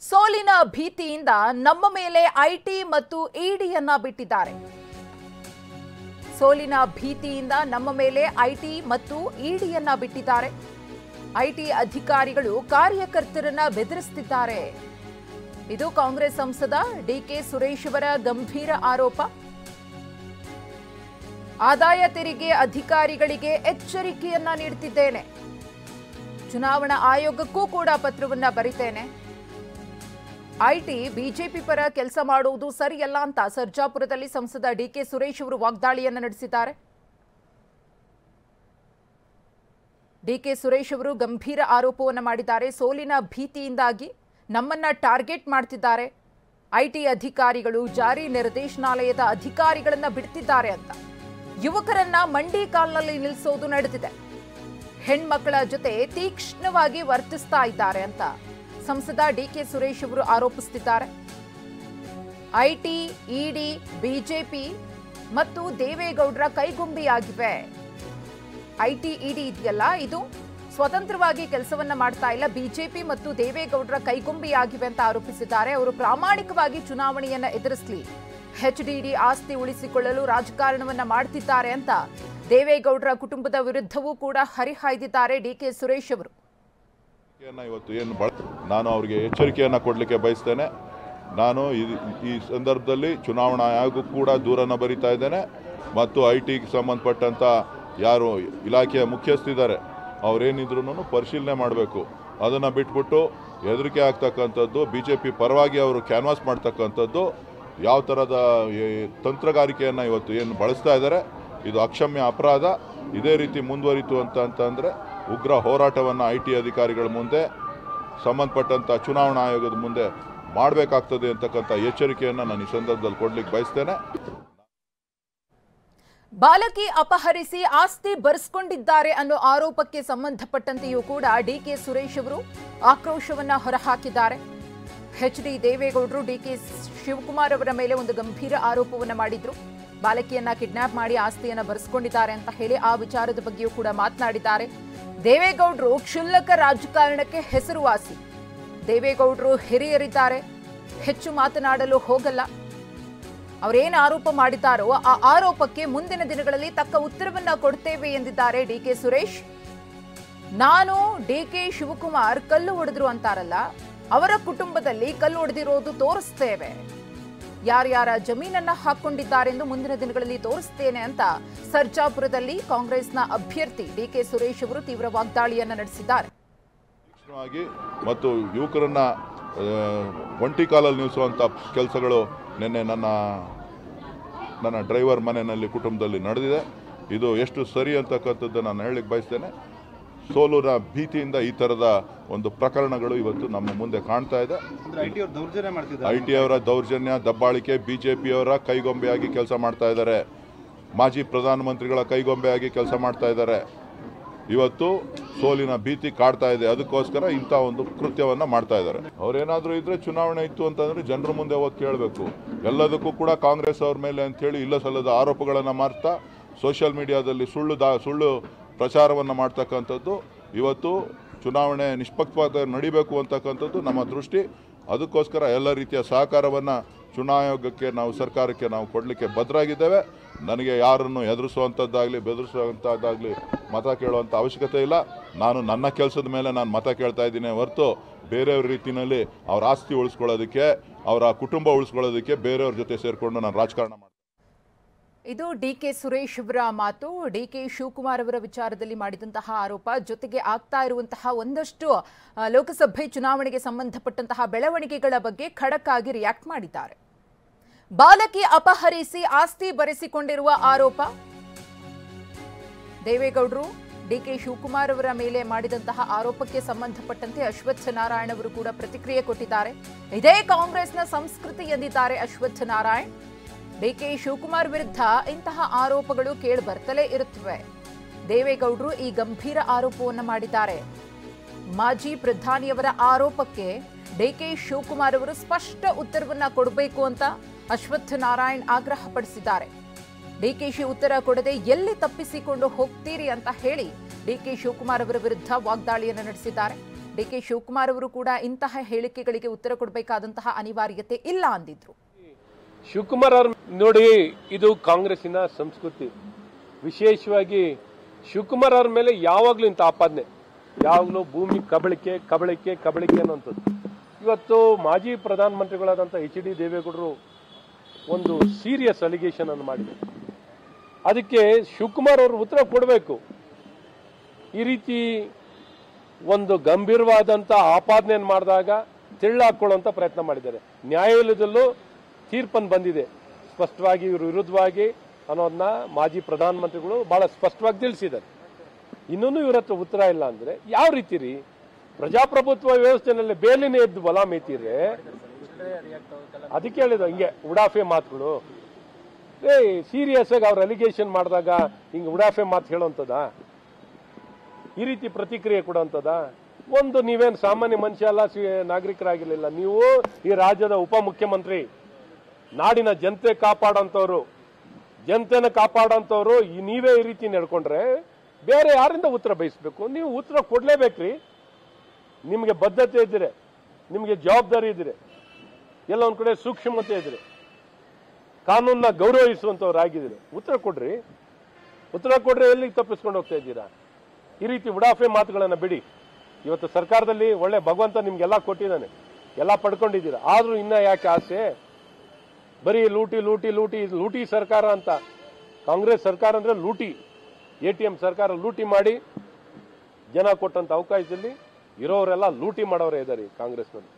ಸೋಲಿನ ಭೀತಿಯಿಂದ ನಮ್ಮ ಮೇಲೆ ಐಟಿ ಮತ್ತು ಇಡಿಯನ್ನ ಬಿಟ್ಟಿದ್ದಾರೆ. ಸೋಲಿನ ಭೀತಿಯಿಂದ ನಮ್ಮ ಮೇಲೆ ಐಟಿ ಮತ್ತು ಇಡಿಯನ್ನ ಬಿಟ್ಟಿದ್ದಾರೆ. ಐಟಿ ಅಧಿಕಾರಿಗಳು ಕಾರ್ಯಕರ್ತರನ್ನ ಬೆದರಿಸುತ್ತಿದ್ದಾರೆ. ಇದು ಕಾಂಗ್ರೆಸ್ ಸಂಸದ ಡಿಕೆ ಸುರೇಶ್ ಅವರ ಗಂಭೀರ ಆರೋಪ. ಆದಾಯ ತೆರಿಗೆ ಅಧಿಕಾರಿಗಳಿಗೆ ಎಚ್ಚರಿಕೆಯನ್ನ ನೀಡುತ್ತಿದ್ದೇನೆ. ಚುನಾವಣಾ ಆಯೋಗಕ್ಕೂ ಕೂಡ ಪತ್ರವನ್ನ ಬರೀತೇನೆ. ಐಟಿ ಬಿಜೆಪಿ ಪರ ಕೆಲಸ ಮಾಡುವುದು ಸರಿಯಲ್ಲ ಅಂತ ಸರ್ಜಾಪುರದಲ್ಲಿ ಸಂಸದ ಡಿಕೆ ಸುರೇಶ್ ಅವರು ವಾಗ್ದಾಳಿಯನ್ನು ನಡೆಸಿದ್ದಾರೆ. ಡಿಕೆ ಸುರೇಶ್ ಅವರು ಗಂಭೀರ ಆರೋಪವನ್ನು ಮಾಡಿದ್ದಾರೆ. ಸೋಲಿನ ಭೀತಿಯಿಂದಾಗಿ ನಮ್ಮನ್ನ ಟಾರ್ಗೆಟ್ ಮಾಡ್ತಿದ್ದಾರೆ. ಐಟಿ ಅಧಿಕಾರಿಗಳು ಜಾರಿ ನಿರ್ದೇಶನಾಲಯದ ಅಧಿಕಾರಿಗಳನ್ನ ಬಿಡ್ತಿದ್ದಾರೆ ಅಂತ. ಯುವಕರನ್ನ ಮಂಡಿ ಕಾಲ್ನಲ್ಲಿ ನಿಲ್ಲಿಸೋದು ನಡೆದಿದೆ. ಹೆಣ್ಮಕ್ಕಳ ಜೊತೆ ತೀಕ್ಷ್ಣವಾಗಿ ವರ್ತಿಸ್ತಾ ಇದ್ದಾರೆ ಅಂತ ಸಂಸದ ಡಿಕೆ ಸುರೇಶ್ ಅವರು ಆರೋಪಿಸುತ್ತಿದ್ದಾರೆ. ಐಟಿ, ಇಡಿ, ಬಿಜೆಪಿ ಮತ್ತು ದೇವೇಗೌಡರ ಕೈಗೊಂಬೆಯಾಗಿವೆ. ಐಟಿ, ಇಡಿ ಇದೆಯಲ್ಲ, ಇದು ಸ್ವತಂತ್ರವಾಗಿ ಕೆಲಸವನ್ನ ಮಾಡ್ತಾ ಇಲ್ಲ. ಬಿಜೆಪಿ ಮತ್ತು ದೇವೇಗೌಡರ ಕೈಗೊಂಬೆಯಾಗಿವೆ ಅಂತ ಆರೋಪಿಸಿದ್ದಾರೆ. ಅವರು ಪ್ರಾಮಾಣಿಕವಾಗಿ ಚುನಾವಣೆಯನ್ನ ಎದುರಿಸಲಿ, ಎಚ್ಡಿಡಿ ಆಸ್ತಿ ಉಳಿಸಿಕೊಳ್ಳಲು ರಾಜಕಾರಣವನ್ನ ಮಾಡ್ತಿದ್ದಾರೆ ಅಂತ ದೇವೇಗೌಡರ ಕುಟುಂಬದ ವಿರುದ್ಧವೂ ಕೂಡ ಹರಿಹಾಯ್ದಿದ್ದಾರೆ ಡಿಕೆ ಸುರೇಶ್ ಅವರು. ನಾನು ಅವರಿಗೆ ಎಚ್ಚರಿಕೆಯನ್ನು ಕೊಡಲಿಕ್ಕೆ ಬಯಸ್ತೇನೆ. ನಾನು ಈ ಸಂದರ್ಭದಲ್ಲಿ ಚುನಾವಣಾ ಆಯೋಗಕ್ಕೂ ಕೂಡ ದೂರನ್ನು ಬರೀತಾ ಇದ್ದೇನೆ. ಮತ್ತು ಐಟಿಗೆ ಸಂಬಂಧಪಟ್ಟಂಥ ಯಾರು ಇಲಾಖೆಯ ಮುಖ್ಯಸ್ಥರಿದ್ದಾರೆ ಅವರೇನಿದ್ರು ಪರಿಶೀಲನೆ ಮಾಡಬೇಕು. ಅದನ್ನು ಬಿಟ್ಬಿಟ್ಟು ಹೆದರಿಕೆ ಆಗ್ತಕ್ಕಂಥದ್ದು, BJP ಪರವಾಗಿ ಅವರು ಕ್ಯಾನ್ವಾಸ್ ಮಾಡ್ತಕ್ಕಂಥದ್ದು, ಯಾವ ಥರದ ತಂತ್ರಗಾರಿಕೆಯನ್ನು ಇವತ್ತು ಏನು ಬಳಸ್ತಾ ಇದ್ದಾರೆ, ಇದು ಅಕ್ಷಮ್ಯ ಅಪರಾಧ. ಇದೇ ರೀತಿ ಮುಂದುವರಿತು ಅಂತಂದರೆ ಉಗ್ರ ಹೋರಾಟವನ್ನು ಐಟಿ ಅಧಿಕಾರಿಗಳ ಮುಂದೆ, ಸಂಬಂಧಪಟ್ಟಂಥ ಚುನಾವಣಾ ಆಯೋಗದ ಮುಂದೆ ಮಾಡಬೇಕಾಗ್ತದೆ ಅಂತಕ್ಕಂಥ ಎಚ್ಚರಿಕೆಯನ್ನು ನಾನು ಈ ಸಂದರ್ಭದಲ್ಲಿ ಕೊಡ್ಲಿಕ್ಕೆ ಬಯಸ್ತೇನೆ. ಬಾಲಕಿ ಅಪಹರಿಸಿ ಆಸ್ತಿ ಬರೆಸಿಕೊಂಡಿದ್ದಾರೆ ಅನ್ನೋ ಆರೋಪಕ್ಕೆ ಸಂಬಂಧಪಟ್ಟಂತೆಯೂ ಕೂಡ ಡಿಕೆ ಸುರೇಶ್ ಅವರು ಆಕ್ರೋಶವನ್ನ ಹೊರಹಾಕಿದ್ದಾರೆ. ಎಚ್ಡಿ ದೇವೇಗೌಡರು ಡಿಕೆ ಶಿವಕುಮಾರ್ ಅವರ ಮೇಲೆ ಒಂದು ಗಂಭೀರ ಆರೋಪವನ್ನ ಮಾಡಿದ್ರು. ಬಾಲಕಿಯನ್ನ ಕಿಡ್ನಾಪ್ ಮಾಡಿ ಆಸ್ತಿಯನ್ನ ಬರೆಸಿಕೊಂಡಿದ್ದಾರೆ ಅಂತ ಹೇಳಿ ಆ ವಿಚಾರದ ಬಗ್ಗೆಯೂ ಕೂಡ ಮಾತನಾಡಿದ್ದಾರೆ. ದೇವೇಗೌಡರು ಕ್ಷುಲ್ಲಕ ರಾಜಕಾರಣಕ್ಕೆ ಹೆಸರುವಾಸಿ. ದೇವೇಗೌಡರು ಹಿರಿಯರಿದ್ದಾರೆ, ಹೆಚ್ಚು ಮಾತನಾಡಲು ಹೋಗಲ್ಲ. ಅವರೇನು ಆರೋಪ ಮಾಡಿದ್ದಾರೋ ಆ ಆರೋಪಕ್ಕೆ ಮುಂದಿನ ದಿನಗಳಲ್ಲಿ ತಕ್ಕ ಉತ್ತರವನ್ನ ಕೊಡ್ತೇವೆ ಎಂದಿದ್ದಾರೆ ಡಿಕೆ ಸುರೇಶ್. ನಾನು ಡಿಕೆ ಶಿವಕುಮಾರ್ ಕಲ್ಲು ಹೊಡೆದ್ರು ಅಂತಾರಲ್ಲ, ಅವರ ಕುಟುಂಬದಲ್ಲಿ ಕಲ್ಲು ಹೊಡೆದಿರೋದು ತೋರಿಸ್ತೇವೆ. ಯಾರ್ಯಾರ ಜಮೀನನ್ನ ಹಾಕೊಂಡಿದ್ದಾರೆಂದು ಮುಂದಿನ ದಿನಗಳಲ್ಲಿ ತೋರಿಸ್ತೇನೆ ಅಂತ ಸರ್ಜಾಪುರದಲ್ಲಿ ಕಾಂಗ್ರೆಸ್ನ ಅಭ್ಯರ್ಥಿ ಡಿಕೆ ಸುರೇಶ್ ಅವರು ತೀವ್ರ ವಾಗ್ದಾಳಿಯನ್ನ ನಡೆಸಿದ್ದಾರೆ. ಮತ್ತು ಯುವಕರನ್ನ ಒಂಟಿ ಕಾಲಲ್ಲಿ ನಿಲ್ಲಿಸುವಂಥ ಕೆಲಸಗಳು ನಿನ್ನೆ ನನ್ನ ಡ್ರೈವರ್ ಮನೆಯಲ್ಲಿ ಕುಟುಂಬದಲ್ಲಿ ನಡೆದಿದೆ. ಇದು ಎಷ್ಟು ಸರಿ ಅಂತಕ್ಕಂಥದ್ದು ನಾನು ಹೇಳಲಿಕ್ಕೆ ಬಯಸ್ತೇನೆ. ಸೋಲುನ ಭೀತಿಯಿಂದ ಈ ಥರದ ಒಂದು ಪ್ರಕರಣಗಳು ಇವತ್ತು ನಮ್ಮ ಮುಂದೆ ಕಾಣ್ತಾ ಇದೆ. ಐಟಿ ಅವರ ದೌರ್ಜನ್ಯ, ದಬ್ಬಾಳಿಕೆ, BJPಯವರ ಕೈಗೊಂಬೆಯಾಗಿ ಕೆಲಸ ಮಾಡ್ತಾ ಇದ್ದಾರೆ. ಮಾಜಿ ಪ್ರಧಾನಮಂತ್ರಿಗಳ ಕೈಗೊಂಬೆಯಾಗಿ ಕೆಲಸ ಮಾಡ್ತಾ ಇದ್ದಾರೆ. ಇವತ್ತು ಸೋಲಿನ ಭೀತಿ ಕಾಡ್ತಾ ಇದೆ. ಅದಕ್ಕೋಸ್ಕರ ಇಂಥ ಒಂದು ಕೃತ್ಯವನ್ನು ಮಾಡ್ತಾ ಇದ್ದಾರೆ. ಅವರೇನಾದರೂ ಇದ್ರೆ ಚುನಾವಣೆ ಇತ್ತು ಅಂತಂದರೆ ಜನರ ಮುಂದೆ ಹೋಗಿ ಕೇಳಬೇಕು. ಎಲ್ಲದಕ್ಕೂ ಕೂಡ ಕಾಂಗ್ರೆಸ್ ಅವ್ರ ಮೇಲೆ ಅಂಥೇಳಿ ಇಲ್ಲ ಸಲ್ಲದ ಆರೋಪಗಳನ್ನು ಮಾಡ್ತಾ ಸೋಷಿಯಲ್ ಮೀಡಿಯಾದಲ್ಲಿ ಸುಳ್ಳು ಪ್ರಚಾರವನ್ನು ಮಾಡ್ತಕ್ಕಂಥದ್ದು. ಇವತ್ತು ಚುನಾವಣೆ ನಿಷ್ಪಕ್ಷಪಾತ ನಡಿಬೇಕು ಅಂತಕ್ಕಂಥದ್ದು ನಮ್ಮ ದೃಷ್ಟಿ. ಅದಕ್ಕೋಸ್ಕರ ಎಲ್ಲ ರೀತಿಯ ಸಹಕಾರವನ್ನು ಚುನಾವಣಾ ಆಯೋಗಕ್ಕೆ, ನಾವು ಸರ್ಕಾರಕ್ಕೆ ನಾವು ಕೊಡಲಿಕ್ಕೆ ಬದ್ಧರಾಗಿದ್ದೇವೆ. ನನಗೆ ಯಾರನ್ನು ಹೆದರಿಸುವಂಥದ್ದಾಗಲಿ ಬೆದರಿಸುವಂಥದ್ದಾಗಲಿ ಮತ ಕೇಳುವಂಥ ಅವಶ್ಯಕತೆ ಇಲ್ಲ. ನಾನು ನನ್ನ ಕೆಲಸದ ಮೇಲೆ ನಾನು ಮತ ಕೇಳ್ತಾ ಇದ್ದೀನಿ ಹೊರತು ಬೇರೆಯವ್ರ ರೀತಿಯಲ್ಲಿ ಅವ್ರ ಆಸ್ತಿ ಉಳಿಸ್ಕೊಳ್ಳೋದಕ್ಕೆ, ಅವರ ಕುಟುಂಬ ಉಳಿಸ್ಕೊಳ್ಳೋದಕ್ಕೆ ಬೇರೆಯವ್ರ ಜೊತೆ ಸೇರಿಕೊಂಡು ನಾನು ರಾಜಕಾರಣ ಮಾಡ್ತೀನಿ. ಇದು ಡಿಕೆ ಸುರೇಶ್ ಅವರ ಮಾತು. ಡಿಕೆ ಶಿವಕುಮಾರ್ ಅವರ ವಿಚಾರದಲ್ಲಿ ಮಾಡಿದಂತಹ ಆರೋಪ, ಜೊತೆಗೆ ಆಗ್ತಾ ಇರುವಂತಹ ಒಂದಷ್ಟು ಲೋಕಸಭೆ ಚುನಾವಣೆಗೆ ಸಂಬಂಧಪಟ್ಟಂತಹ ಬೆಳವಣಿಗೆಗಳ ಬಗ್ಗೆ ಖಡಕ್ ಆಗಿ ರಿಯಾಕ್ಟ್ ಮಾಡಿದ್ದಾರೆ. ಬಾಲಕಿ ಅಪಹರಿಸಿ ಆಸ್ತಿ ಬರೆಸಿಕೊಂಡಿರುವ ಆರೋಪ ದೇವೇಗೌಡರು ಡಿಕೆ ಶಿವಕುಮಾರ್ ಅವರ ಮೇಲೆ ಮಾಡಿದಂತಹ ಆರೋಪಕ್ಕೆ ಸಂಬಂಧಪಟ್ಟಂತೆ ಅಶ್ವತ್ಥ ನಾರಾಯಣ್ ಅವರು ಕೂಡ ಪ್ರತಿಕ್ರಿಯೆ ಕೊಟ್ಟಿದ್ದಾರೆ. ಇದೇ ಕಾಂಗ್ರೆಸ್ನ ಸಂಸ್ಕೃತಿ ಎಂದಿದ್ದಾರೆ ಅಶ್ವತ್ಥ ನಾರಾಯಣ್. ಡಿಕೆ ಶಿವಕುಮಾರ್ ವಿರುದ್ಧ ಇಂತಹ ಆರೋಪಗಳು ಕೇಳಿ ಬರ್ತಲೇ ಇರುತ್ತವೆ. ದೇವೇಗೌಡರು ಈ ಗಂಭೀರ ಆರೋಪವನ್ನು ಮಾಡಿದ್ದಾರೆ. ಮಾಜಿ ಪ್ರಧಾನಿಯವರ ಆರೋಪಕ್ಕೆ ಡಿಕೆ ಶಿವಕುಮಾರ್ ಅವರು ಸ್ಪಷ್ಟ ಉತ್ತರವನ್ನ ಕೊಡಬೇಕು ಅಂತ ಅಶ್ವತ್ಥ ನಾರಾಯಣ್ ಆಗ್ರಹಪಡಿಸಿದ್ದಾರೆ. ಡಿಕೆಶಿ ಉತ್ತರ ಕೊಡದೆ ಎಲ್ಲಿ ತಪ್ಪಿಸಿಕೊಂಡು ಹೋಗ್ತೀರಿ ಅಂತ ಹೇಳಿ ಡಿಕೆ ಶಿವಕುಮಾರ್ ಅವರ ವಿರುದ್ಧ ವಾಗ್ದಾಳಿಯನ್ನು ನಡೆಸಿದ್ದಾರೆ. ಡಿಕೆ ಶಿವಕುಮಾರ್ ಅವರು ಕೂಡ ಇಂತಹ ಹೇಳಿಕೆಗಳಿಗೆ ಉತ್ತರ ಕೊಡಬೇಕಾದಂತಹ ಅನಿವಾರ್ಯತೆ ಇಲ್ಲ ಅಂದಿದ್ರು. ಶಿವಕುಮಾರ್ ಅವ್ರ ನೋಡಿ, ಇದು ಕಾಂಗ್ರೆಸ್ಸಿನ ಸಂಸ್ಕೃತಿ. ವಿಶೇಷವಾಗಿ ಶಿವಕುಮಾರ್ ಅವ್ರ ಮೇಲೆ ಯಾವಾಗ್ಲೂ ಇಂಥ ಆಪಾದನೆ, ಯಾವಾಗಲೂ ಭೂಮಿ ಕಬಳಿಕೆ ಕಬಳಿಕೆ ಕಬಳಿಕೆ ಅನ್ನೋಂಥದ್ದು. ಇವತ್ತು ಮಾಜಿ ಪ್ರಧಾನಮಂತ್ರಿಗಳಾದಂಥ HD ದೇವೇಗೌಡರು ಒಂದು ಸೀರಿಯಸ್ ಅಲಿಗೇಷನ್ ಅನ್ನು ಮಾಡಿದೆ. ಅದಕ್ಕೆ ಶಿವಕುಮಾರ್ ಅವರು ಉತ್ತರ ಕೊಡಬೇಕು. ಈ ರೀತಿ ಒಂದು ಗಂಭೀರವಾದಂಥ ಆಪಾದನೆಯನ್ನು ಮಾಡಿದಾಗ ತಿಳ್ಳಾಕೊಳ್ಳುವಂಥ ಪ್ರಯತ್ನ ಮಾಡಿದ್ದಾರೆ. ನ್ಯಾಯಾಲಯದಲ್ಲೂ ತೀರ್ಪನ್ನು ಬಂದಿದೆ ಸ್ಪಷ್ಟವಾಗಿ ಇವರು ವಿರುದ್ಧವಾಗಿ ಅನ್ನೋದನ್ನ ಮಾಜಿ ಪ್ರಧಾನಮಂತ್ರಿಗಳು ಬಹಳ ಸ್ಪಷ್ಟವಾಗಿ ತಿಳಿಸಿದ್ದಾರೆ. ಇನ್ನೂ ಇವ್ರ ಹತ್ರ ಉತ್ತರ ಇಲ್ಲ ಅಂದ್ರೆ ಯಾವ ರೀತಿ ರೀ? ಪ್ರಜಾಪ್ರಭುತ್ವ ವ್ಯವಸ್ಥೆನಲ್ಲಿ ಬೇಲಿನೇ ಎದ್ದು ಬಲ ಮೇತಿದ್ರೆ ಅದಕ್ಕೆ ಹೇಳಿದ ಹಿಂಗೆ ಉಡಾಫೆ ಮಾತುಗಳು. ಸೀರಿಯಸ್ ಆಗಿ ಅವ್ರ ಅಲಿಗೇಷನ್ ಮಾಡಿದಾಗ ಹಿಂಗೆ ಉಡಾಫೆ ಮಾತು ಹೇಳುವಂಥದ, ಈ ರೀತಿ ಪ್ರತಿಕ್ರಿಯೆ ಕೊಡುವಂಥದ? ಒಂದು ನೀವೇನು ಸಾಮಾನ್ಯ ಮನುಷ್ಯ ಅಲ್ಲ, ನಾಗರಿಕರಾಗಿರ್ಲಿಲ್ಲ. ನೀವು ಈ ರಾಜ್ಯದ ಉಪಮುಖ್ಯಮಂತ್ರಿ, ನಾಡಿನ ಜನತೆ ಕಾಪಾಡೋಂಥವ್ರು, ಜನತೆನ ಕಾಪಾಡೋಂಥವ್ರು. ನೀವೇ ಈ ರೀತಿ ನಡ್ಕೊಂಡ್ರೆ ಬೇರೆ ಯಾರಿಂದ ಉತ್ತರ ಬಯಸ್ಬೇಕು? ನೀವು ಉತ್ತರ ಕೊಡ್ಲೇಬೇಕ್ರಿ. ನಿಮಗೆ ಬದ್ಧತೆ ಇದ್ರೆ, ನಿಮಗೆ ಜವಾಬ್ದಾರಿ ಇದ್ರೆ, ಎಲ್ಲ ಒಂದ್ ಕಡೆ ಸೂಕ್ಷ್ಮತೆ ಇದ್ರೆ, ಕಾನೂನನ್ನ ಗೌರವಿಸುವಂತವ್ರಾಗಿದ್ರೆ ಉತ್ತರ ಕೊಡ್ರಿ. ಉತ್ತರ ಕೊಡ್ರೆ ಎಲ್ಲಿಗೆ ತಪ್ಪಿಸ್ಕೊಂಡು ಹೋಗ್ತಾ ಇದ್ದೀರಾ? ಈ ರೀತಿ ಉಡಾಫೆ ಮಾತುಗಳನ್ನ ಬಿಡಿ. ಇವತ್ತು ಸರ್ಕಾರದಲ್ಲಿ ಒಳ್ಳೆ ಭಗವಂತ ನಿಮ್ಗೆಲ್ಲ ಕೊಟ್ಟಿದ್ದಾನೆ, ಎಲ್ಲ ಪಡ್ಕೊಂಡಿದ್ದೀರಾ. ಆದ್ರೂ ಇನ್ನ ಯಾಕೆ ಆಸೆ? ಬರೀ ಲೂಟಿ ಲೂಟಿ ಲೂಟಿ ಲೂಟಿ ಸರ್ಕಾರ ಅಂತ. ಕಾಂಗ್ರೆಸ್ ಸರ್ಕಾರ ಅಂದ್ರೆ ಲೂಟಿ, ATM ಸರ್ಕಾರ ಲೂಟಿ ಮಾಡಿ ಜನ ಕೊಟ್ಟಂತ ಅವಕಾಶದಲ್ಲಿ ಇರೋರೆಲ್ಲ ಲೂಟಿ ಮಾಡೋರೇ ಇದ್ದಾರೆ ಕಾಂಗ್ರೆಸ್ನಲ್ಲಿ.